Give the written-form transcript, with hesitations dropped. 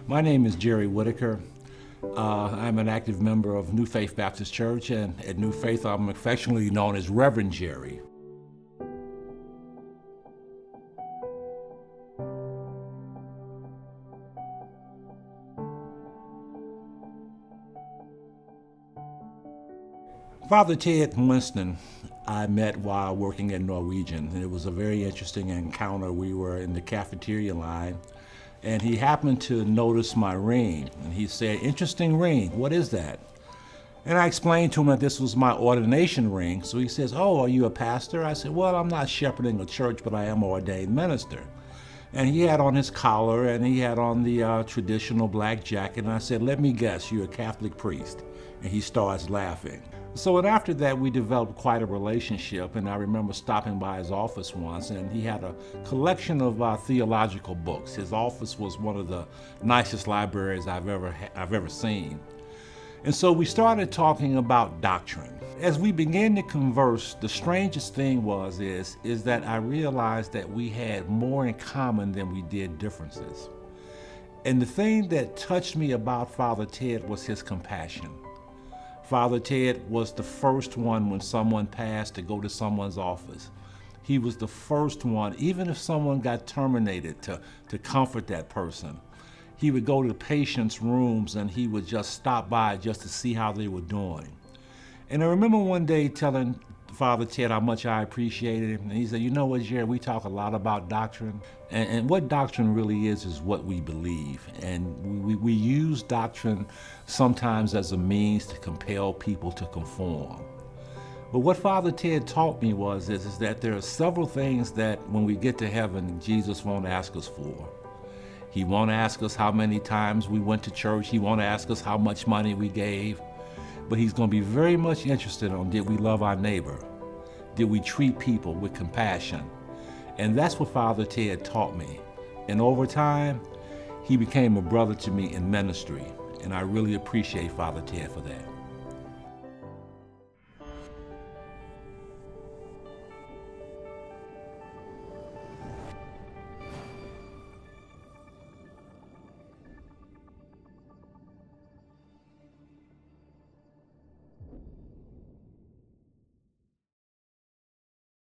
My name is Jerry Whitaker. I'm an active member of New Faith Baptist Church, and at New Faith I'm affectionately known as Reverend Jerry. Father Ted Winston I met while working at Norwegian, and it was a very interesting encounter. We were in the cafeteria line, and he happened to notice my ring, and he said, "Interesting ring, what is that?" And I explained to him that this was my ordination ring. So he says, "Oh, are you a pastor?" I said, "Well, I'm not shepherding a church, but I am an ordained minister." And he had on his collar, and he had on the traditional black jacket, and I said, "Let me guess, you're a Catholic priest." And he starts laughing. So and after that, we developed quite a relationship, and I remember stopping by his office once, and he had a collection of theological books. His office was one of the nicest libraries I've ever seen. And so we started talking about doctrine. As we began to converse, the strangest thing is that I realized that we had more in common than we did differences. And the thing that touched me about Father Ted was his compassion. Father Ted was the first one when someone passed to go to someone's office. He was the first one, even if someone got terminated, to comfort that person. He would go to the patients' rooms and he would just stop by just to see how they were doing. And I remember one day telling Father Ted how much I appreciated him. And he said, "You know what, Jerry, we talk a lot about doctrine. And what doctrine really is what we believe. And we use doctrine sometimes as a means to compel people to conform." But what Father Ted taught me is that there are several things that when we get to heaven, Jesus won't ask us for. He won't ask us how many times we went to church. He won't ask us how much money we gave. But he's going to be very much interested on, did we love our neighbor? Did we treat people with compassion? And that's what Father Ted taught me. And over time, he became a brother to me in ministry. And I really appreciate Father Ted for that.